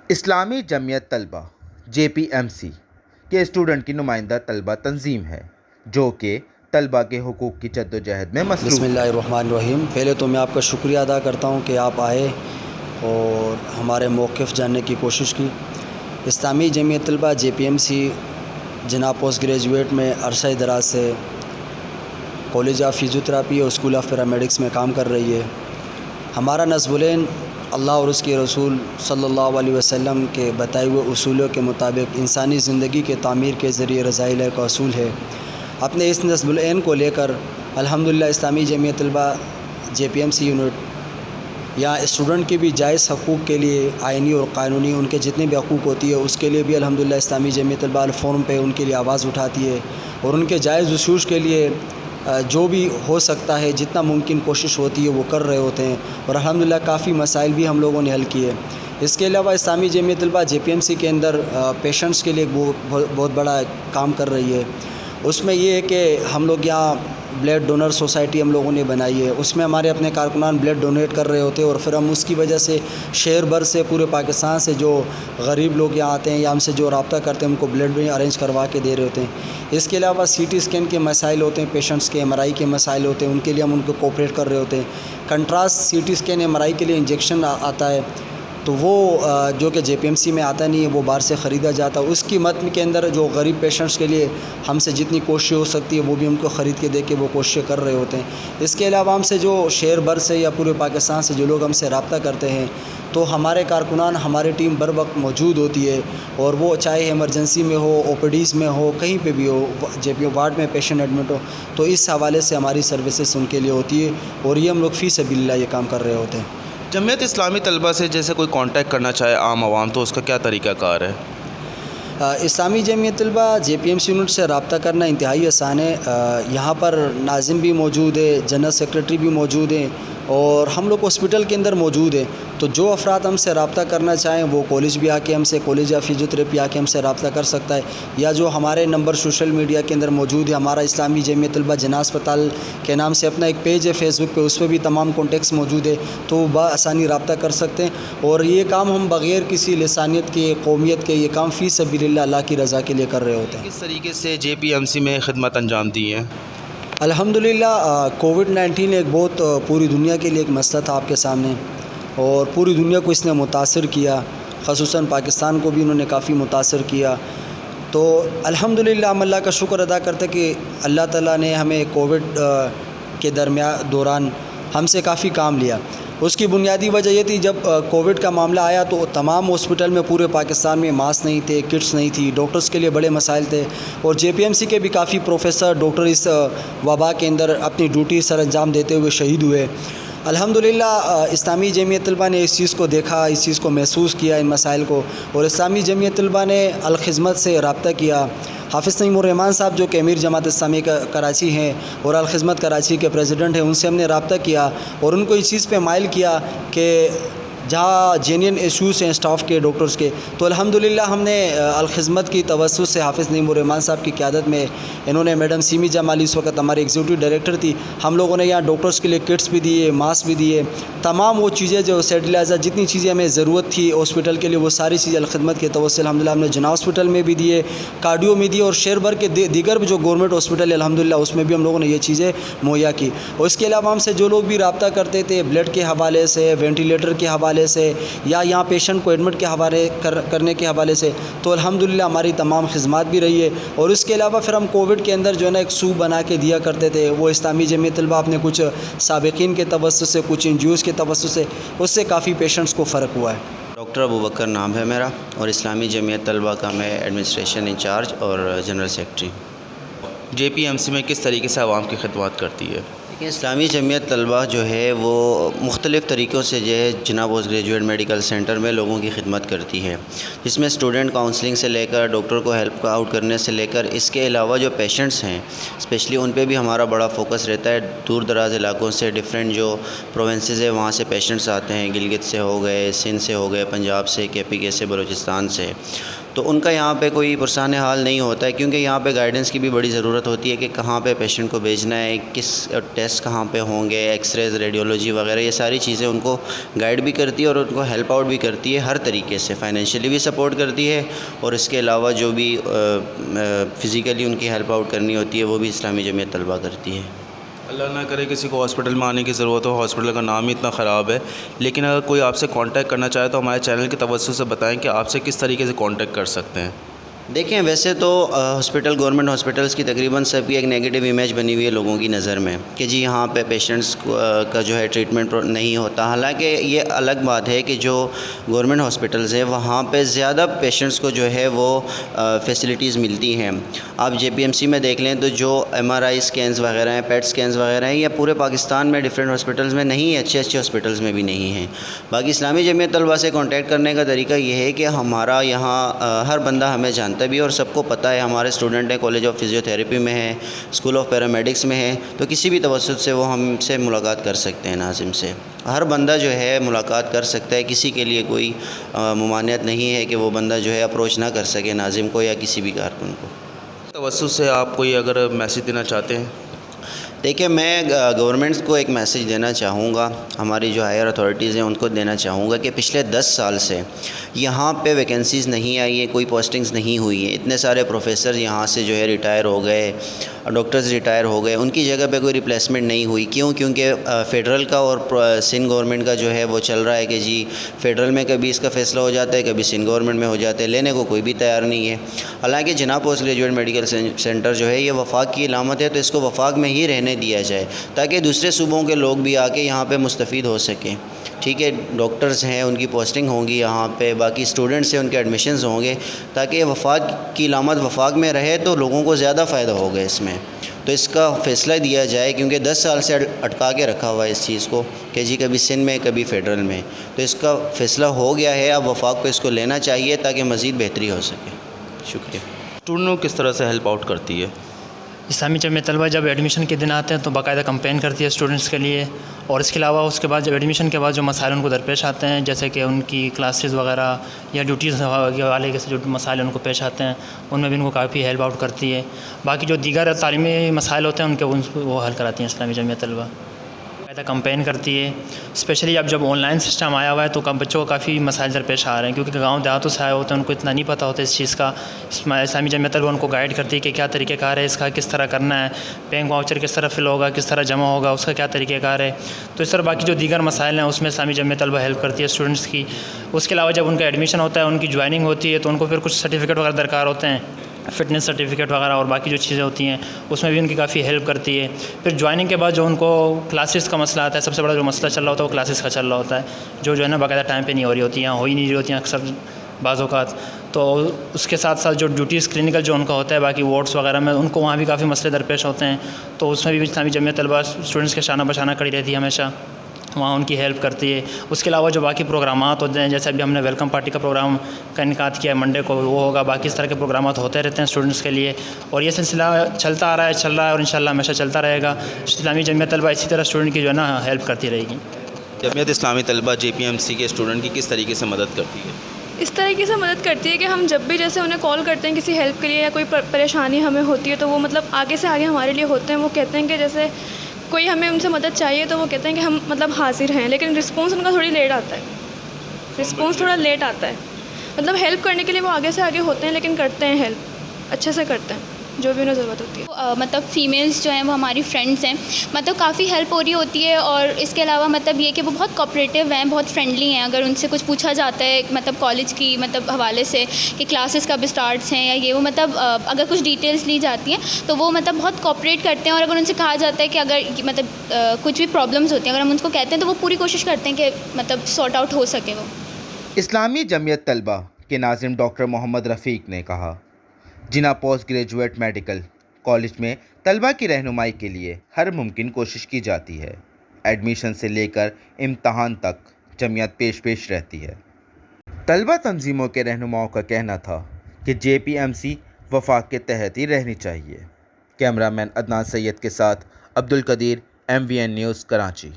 اسلامی جمعیت طلبہ JPMC کے اسٹوڈنٹ کی نمائندہ طلبہ تنظیم ہے جو کہ طلبہ کے حقوق کی جدوجہد میں مصروف بسم ہے۔ اللہ الرحمن الرحیم۔ پہلے تو میں آپ کا شکریہ ادا کرتا ہوں کہ آپ آئے اور ہمارے موقف جاننے کی کوشش کی۔ اسلامی جمعیت طلبہ JPMC جناب پوسٹ گریجویٹ میں عرصہ دراز سے کالج آف فزیوتھراپی اور اسکول آف پیرامیڈکس میں کام کر رہی ہے۔ ہمارا نصب العین اللہ اور اس کے رسول صلی اللہ علیہ وسلم کے بتائے ہوئے اصولوں کے مطابق انسانی زندگی کے تعمیر کے ذریعے رضائے الہی کا اصول ہے۔ اپنے اس نصب العین کو لے کر الحمدللہ اسلامی جمعیت طلبہ JPMC یونٹ یا اسٹوڈنٹ کے بھی جائز حقوق کے لیے آئینی اور قانونی ان کے جتنے بھی حقوق ہوتی ہے اس کے لیے بھی الحمدللہ اسلامی جمعیت طلبہ فورم پہ ان کے لیے آواز اٹھاتی ہے اور ان کے جائز اصول کے لیے جو بھی ہو سکتا ہے جتنا ممکن کوشش ہوتی ہے وہ کر رہے ہوتے ہیں اور الحمدللہ کافی مسائل بھی ہم لوگوں نے حل کیے۔ اس کے علاوہ اسلامی جمعیت طلبہ JPMC کے اندر پیشنٹس کے لیے بہت بڑا کام کر رہی ہے۔ اس میں یہ ہے کہ ہم لوگ یہاں بلڈ ڈونر سوسائٹی ہم لوگوں نے بنائی ہے۔ اس میں ہمارے اپنے کارکنان بلڈ ڈونیٹ کر رہے ہوتے ہیں اور پھر ہم اس کی وجہ سے شہر بھر سے پورے پاکستان سے جو غریب لوگ یہاں آتے ہیں یا ہم سے جو رابطہ کرتے ہیں ان کو بلڈ بھی ارینج کروا کے دے رہے ہوتے ہیں۔ اس کے علاوہ CT اسکین کے مسائل ہوتے ہیں، پیشنٹس کے MRI کے مسائل ہوتے ہیں، ان کے لیے ہم ان کو کوپریٹ کر رہے ہوتے ہیں۔ کنٹراسٹ CT اسکین MRI کے لیے انجیکشن آتا ہے تو وہ جو کہ JPMC میں آتا نہیں ہے، وہ باہر سے خریدا جاتا ہے۔ اس کی متن کے اندر جو غریب پیشنٹس کے لیے ہم سے جتنی کوشش ہو سکتی ہے وہ بھی ان کو خرید کے دے کے وہ کوششیں کر رہے ہوتے ہیں۔ اس کے علاوہ ہم سے جو شہر بھر سے یا پورے پاکستان سے جو لوگ ہم سے رابطہ کرتے ہیں تو ہمارے کارکنان ہماری ٹیم بر وقت موجود ہوتی ہے اور وہ چاہے ایمرجنسی میں ہو، OPDs میں ہو، کہیں پہ بھی ہو، JP وارڈ میں پیشنٹ ایڈمٹ ہو تو اس حوالے سے ہماری سروسز ان کے لیے ہوتی ہے اور یہ ہم لوگ فی سبیل اللہ یہ کام کر رہے ہوتے ہیں۔ جمعیت اسلامی طلبہ سے جیسے کوئی کانٹیکٹ کرنا چاہے عام عوام تو اس کا کیا طریقہ کار ہے؟ اسلامی جمعیت طلبہ JPMC یونٹ سے رابطہ کرنا انتہائی آسان ہے۔ یہاں پر ناظم بھی موجود ہے، جنرل سیکریٹری بھی موجود ہیں اور ہم لوگ ہاسپٹل کے اندر موجود ہیں، تو جو افراد ہم سے رابطہ کرنا چاہیں وہ کالج بھی آ کے ہم سے، کالج آف فزیوتھراپی آ کے ہم سے رابطہ کر سکتا ہے، یا جو ہمارے نمبر سوشل میڈیا کے اندر موجود ہے، ہمارا اسلامی جمعیت طلبہ جناح اسپتال کے نام سے اپنا ایک پیج ہے فیس بک پہ، اس پہ بھی تمام کانٹیکٹس موجود ہے تو وہ بآسانی رابطہ کر سکتے ہیں اور یہ کام ہم بغیر کسی لسانیت کے، قومیت کے، یہ کام فی سبیل اللہ کی رضا کے لیے کر رہے ہوتے ہیں۔ کس طریقے سے JPMC میں خدمت انجام دی ہیں؟ الحمدللہ کووڈ-19 ایک بہت پوری دنیا کے لیے ایک مسئلہ تھا آپ کے سامنے اور پوری دنیا کو اس نے متاثر کیا، خصوصاً پاکستان کو بھی انہوں نے کافی متاثر کیا۔ تو الحمدللہ ہم اللہ کا شکر ادا کرتے کہ اللہ تعالیٰ نے ہمیں کووڈ کے دوران ہم سے کافی کام لیا۔ اس کی بنیادی وجہ یہ تھی جب کووڈ کا معاملہ آیا تو تمام ہاسپٹل میں پورے پاکستان میں ماسک نہیں تھے، کٹس نہیں تھی، ڈاکٹرز کے لیے بڑے مسائل تھے اور JPMC کے بھی کافی پروفیسر ڈاکٹر اس وبا کے اندر اپنی ڈیوٹی سر انجام دیتے ہوئے شہید ہوئے۔ الحمدللہ اسلامی جمعیت طلبہ نے اس چیز کو دیکھا، اس چیز کو محسوس کیا، ان مسائل کو، اور اسلامی جمعیت طلبہ نے الخدمت سے رابطہ کیا۔ حافظ نعیم الرحمان صاحب جو کہ امیر جماعت اسلامی کراچی ہیں اور الخدمت کراچی کے پریزیڈنٹ ہیں، ان سے ہم نے رابطہ کیا اور ان کو اس چیز پہ مائل کیا کہ جہاں جینین ایشوز ہیں اسٹاف کے، ڈاکٹرز کے، تو الحمدللہ ہم نے الخدمت کی توسط سے حافظ نعیم الرحمان صاحب کی قیادت میں، انہوں نے میڈم سیمی جمالی اس وقت ہماری ایگزیکٹو ڈائریکٹر تھی، ہم لوگوں نے یہاں ڈاکٹرز کے لیے کٹس بھی دیے، ماسک بھی دیے، تمام وہ چیزیں جو سیٹلائزر جتنی چیزیں ہمیں ضرورت تھی ہاسپٹل کے لیے وہ ساری چیزیں الخدمت کے توسط سے الحمدللہ ہم نے جناح ہاسپٹل میں بھی دیے، کارڈیو میں دیے اور شہر بھر کے دیگر جو گورنمنٹ ہاسپٹل ہے الحمدللہ اس میں بھی ہم لوگوں نے یہ چیزیں مہیا کی۔ اور اس کے علاوہ ہم سے جو لوگ بھی رابطہ کرتے تھے بلڈ کے حوالے سے، وینٹیلیٹر کے حوالے سے یا یہاں پیشنٹ کو ایڈمٹ کے حوالے کرنے کے حوالے سے، تو الحمدللہ ہماری تمام خدمات بھی رہی ہے۔ اور اس کے علاوہ پھر ہم کووڈ کے اندر جو ہے نا ایک سو بنا کے دیا کرتے تھے، وہ اسلامی جمعیت طلبہ اپنے کچھ سابقین کے توسط سے، کچھ NGOs کے توسط سے، اس سے کافی پیشنٹس کو فرق ہوا ہے۔ ڈاکٹر ابوبکر نام ہے میرا اور اسلامی جمعیت طلبہ کا میں ایڈمنسٹریشن انچارج اور جنرل سیکرٹری۔ JPMC میں کس طریقے سے عوام کی خدمات کرتی ہے؟ لیکن اسلامی جمعیت طلبہ جو ہے وہ مختلف طریقوں سے جو ہے جناب پوسٹ گریجویٹ میڈیکل سینٹر میں لوگوں کی خدمت کرتی ہے، جس میں اسٹوڈنٹ کاؤنسلنگ سے لے کر ڈاکٹر کو ہیلپ آؤٹ کرنے سے لے کر اس کے علاوہ جو پیشنٹس ہیں اسپیشلی ان پہ بھی ہمارا بڑا فوکس رہتا ہے۔ دور دراز علاقوں سے ڈفرینٹ جو پروونسز ہیں وہاں سے پیشنٹس آتے ہیں، گلگت سے ہو گئے، سندھ سے ہو گئے، پنجاب سے، KPK سے، بلوچستان سے، تو ان کا یہاں پہ کوئی پرسان حال نہیں ہوتا ہے، کیونکہ یہاں پہ گائیڈنس کی بھی بڑی ضرورت ہوتی ہے کہ کہاں پہ پیشنٹ کو بھیجنا ہے، کس ٹیسٹ کہاں پہ ہوں گے، ایکس ریز، ریڈیولوجی وغیرہ، یہ ساری چیزیں ان کو گائیڈ بھی کرتی ہے اور ان کو ہیلپ آؤٹ بھی کرتی ہے ہر طریقے سے، فائنینشلی بھی سپورٹ کرتی ہے، اور اس کے علاوہ جو بھی فزیکلی ان کی ہیلپ آؤٹ کرنی ہوتی ہے وہ بھی اسلامی جمعیت طلبہ کرتی ہے۔ اللہ نہ کرے کسی کو ہاسپٹل میں آنے کی ضرورت ہو، ہاسپٹل کا نام ہی اتنا خراب ہے، لیکن اگر کوئی آپ سے کانٹیکٹ کرنا چاہے تو ہمارے چینل کے توسط سے بتائیں کہ آپ سے کس طریقے سے کانٹیکٹ کر سکتے ہیں۔ دیکھیں، ویسے تو گورنمنٹ ہاسپٹلس کی تقریباً سب کی ایک نیگیٹو امیج بنی ہوئی ہے لوگوں کی نظر میں کہ جی یہاں پہ پیشنٹس کا جو ہے ٹریٹمنٹ نہیں ہوتا، حالانکہ یہ الگ بات ہے کہ جو گورنمنٹ ہاسپٹلز ہیں وہاں پہ زیادہ پیشنٹس کو جو ہے وہ فیسلٹیز ملتی ہیں۔ آپ JPMC میں دیکھ لیں تو جو MRI اسکینز وغیرہ ہیں، پیٹ اسکینز وغیرہ ہیں، یہ پورے پاکستان میں ڈفرینٹ ہاسپٹلز میں نہیں ہے، اچھے ہاسپٹلز میں بھی نہیں ہیں۔ باقی اسلامی جمعیت طلبہ سے کانٹیکٹ کرنے کا طریقہ یہ ہے کہ ہمارا یہاں ہر بندہ ہمیں جانتا بھی اور سب کو پتہ ہے، ہمارے اسٹوڈنٹ ہیں، کالج آف فزیوتھیراپی میں ہیں، اسکول آف پیرامیڈکس میں ہیں، تو کسی بھی توسط سے وہ ہم سے ملاقات کر سکتے ہیں۔ ناظم سے ہر بندہ جو ہے ملاقات کر سکتا ہے، کسی کے لیے کوئی ممانعت نہیں ہے کہ وہ بندہ جو ہے اپروچ نہ کر سکے ناظم کو یا کسی بھی کارکن کو۔ توسط سے آپ کوئی اگر میسیج دینا چاہتے ہیں؟ دیکھیں، میں گورنمنٹس کو ایک میسیج دینا چاہوں گا، ہماری جو ہائر اتھارٹیز ہیں ان کو دینا چاہوں گا کہ پچھلے 10 سال سے یہاں پہ ویکنسیز نہیں آئی ہیں، کوئی پوسٹنگز نہیں ہوئی ہیں، اتنے سارے پروفیسر یہاں سے جو ہے ریٹائر ہو گئے، ڈاکٹرز ریٹائر ہو گئے، ان کی جگہ پہ کوئی ریپلیسمنٹ نہیں ہوئی۔ کیونکہ فیڈرل کا اور سندھ گورنمنٹ کا جو ہے وہ چل رہا ہے کہ جی فیڈرل میں کبھی اس کا فیصلہ ہو جاتا ہے، کبھی سندھ گورنمنٹ میں ہو جاتا ہے، لینے کو کوئی بھی تیار نہیں ہے۔ حالانکہ جناب پوسٹ گریجویٹ میڈیکل سینٹر جو ہے یہ وفاق کی علامت ہے، تو اس کو وفاق میں ہی رہنے دیا جائے تاکہ دوسرے صوبوں کے لوگ بھی آ کے یہاں پہ مستفید ہو سکیں۔ ٹھیک ہے، ڈاکٹرز ہیں، ان کی پوسٹنگ ہوں گی یہاں پہ، باقی اسٹوڈنٹس ہیں، ان کے ایڈمیشنز ہوں گے، تاکہ یہ وفاق کی علامت وفاق میں رہے تو لوگوں کو زیادہ فائدہ ہوگا اس میں۔ تو اس کا فیصلہ دیا جائے، کیونکہ 10 سال سے اٹکا کے رکھا ہوا ہے اس چیز کو کہ جی کبھی سندھ میں کبھی فیڈرل میں، تو اس کا فیصلہ ہو گیا ہے، اب وفاق کو اس کو لینا چاہیے تاکہ مزید بہتری ہو سکے۔ شکریہ۔ اسٹوڈنٹوں کو کس طرح سے ہیلپ آؤٹ کرتی ہے؟ اسلامی جمعیت طلبہ جب ایڈمیشن کے دن آتے ہیں تو باقاعدہ کمپین کرتی ہے اسٹوڈنٹس کے لیے، اور اس کے علاوہ اس کے بعد جب ایڈمیشن کے بعد جو مسائل ان کو درپیش آتے ہیں، جیسے کہ ان کی کلاسز وغیرہ یا ڈیوٹیز والے کے جو مسائل ان کو پیش آتے ہیں، ان میں بھی ان کو کافی ہیلپ آؤٹ کرتی ہے۔ باقی جو دیگر تعلیمی مسائل ہوتے ہیں ان کے وہ حل کراتی ہیں اسلامی جمعیت طلبہ، باقاعدہ کمپین کرتی ہے۔ اسپیشلی اب جب آن لائن سسٹم آیا ہوا ہے تو بچوں کو کافی مسائل درپیش آ رہے ہیں، کیونکہ گاؤں دیہاتوں سے آئے ہوتے ہیں، ان کو اتنا نہیں پتہ ہوتا اس چیز کا۔ اسلامی جمعیت طلبہ ان کو گائیڈ کرتی ہے کہ کیا طریقہ کار ہے اس کا، کس طرح کرنا ہے، بینک واؤچر کس طرح فل ہوگا، کس طرح جمع ہوگا، اس کا کیا طریقہ کار ہے۔ تو اس طرح باقی جو دیگر مسائل ہیں اس میں اسلامی جمعیت طلبہ ہیلپ کرتی ہے اسٹوڈنٹس کی۔ اس کے علاوہ جب ان کا ایڈمیشن ہوتا ہے، ان کی جوائننگ ہوتی ہے، تو ان کو پھر کچھ سرٹیفکیٹ وغیرہ درکار ہوتے ہیں، فٹنس سرٹیفکیٹ وغیرہ اور باقی جو چیزیں ہوتی ہیں اس میں بھی ان کی کافی ہیلپ کرتی ہے۔ پھر جوائننگ کے بعد جو ان کو کلاسز کا مسئلہ آتا ہے، سب سے بڑا جو مسئلہ چل رہا ہوتا ہے وہ کلاسز کا چل رہا ہوتا ہے، جو ہے نا باقاعدہ ٹائم پہ نہیں ہو رہی ہوتی ہیں، ہو ہی نہیں رہی ہوتی ہیں اکثر بعض اوقات۔ تو اس کے ساتھ ساتھ جو ڈیوٹیز کلینکل جو ان کا ہوتا ہے باقی وارڈس وغیرہ میں، ان کو وہاں بھی کافی مسئلے درپیش ہوتے ہیں، تو اس میں بھی اسلامی جمعیت طلبہ اسٹوڈنٹس کے شانہ بشانہ کھڑی رہتی ہے، ہمیشہ وہاں ان کی ہیلپ کرتی ہے۔ اس کے علاوہ جو باقی پروگرامات ہوتے ہیں، جیسے ابھی ہم نے ویلکم پارٹی کا پروگرام کا انعقاد کیا ہے منڈے کو، وہ ہوگا، باقی اس طرح کے پروگرامات ہوتے رہتے ہیں اسٹوڈنٹس کے لیے، اور یہ سلسلہ چلتا آ رہا ہے، چل رہا ہے، اور انشاءاللہ ہمیشہ چلتا رہے گا۔ اسلامی جمعیت طلبہ اسی طرح اسٹوڈنٹ کی جو ہے نا ہیلپ کرتی رہے گی۔ جمعیت اسلامی طلبہ JPMC کے اسٹوڈنٹ کی کس طریقے سے مدد کرتی ہے؟ اس طریقے سے مدد کرتی ہے کہ ہم جب بھی جیسے انہیں کال کرتے ہیں کسی ہیلپ کے لیے یا کوئی پریشانی ہمیں ہوتی ہے، تو وہ مطلب آگے سے آگے ہمارے لیے ہوتے ہیں۔ وہ کہتے ہیں کہ جیسے کوئی ہمیں ان سے مدد چاہیے تو وہ کہتے ہیں کہ ہم مطلب حاضر ہیں، لیکن رسپانس ان کا تھوڑی لیٹ آتا ہے، رسپانس تھوڑا لیٹ آتا ہے۔ مطلب ہیلپ کرنے کے لیے وہ آگے سے آگے ہوتے ہیں، لیکن کرتے ہیں ہیلپ، اچھے سے کرتے ہیں جو بھی انہیں ضرورت ہوتی ہے۔ مطلب فیمیلز جو ہیں وہ ہماری فرینڈس ہیں، مطلب کافی ہیلپ ہو رہی ہوتی ہے، اور اس کے علاوہ مطلب یہ کہ وہ بہت کوآپریٹیو ہیں، بہت فرینڈلی ہیں۔ اگر ان سے کچھ پوچھا جاتا ہے مطلب کالج کی مطلب حوالے سے کہ کلاسز کب اسٹارٹس ہیں یا یہ وہ، مطلب اگر کچھ ڈیٹیلز لی جاتی ہیں تو وہ مطلب بہت کوآپریٹ کرتے ہیں، اور اگر ان سے کہا جاتا ہے کہ اگر مطلب کچھ بھی پرابلمز ہوتی ہیں اگر ہم ان کو کہتے ہیں تو وہ پوری کوشش کرتے ہیں کہ مطلب سارٹ آؤٹ ہو سکے وہ۔ اسلامی جمعیت طلبہ کے ناظم ڈاکٹر محمد رفیق نے کہا، جناح پوسٹ گریجویٹ میڈیکل کالج میں طلبہ کی رہنمائی کے لیے ہر ممکن کوشش کی جاتی ہے۔ ایڈمیشن سے لے کر امتحان تک جمعیت پیش رہتی ہے۔ طلبہ تنظیموں کے رہنماؤں کا کہنا تھا کہ JPMC وفاق کے تحت ہی رہنی چاہیے۔ کیمرہ مین عدنان سید کے ساتھ عبدالقدیر، MVN نیوز، کراچی۔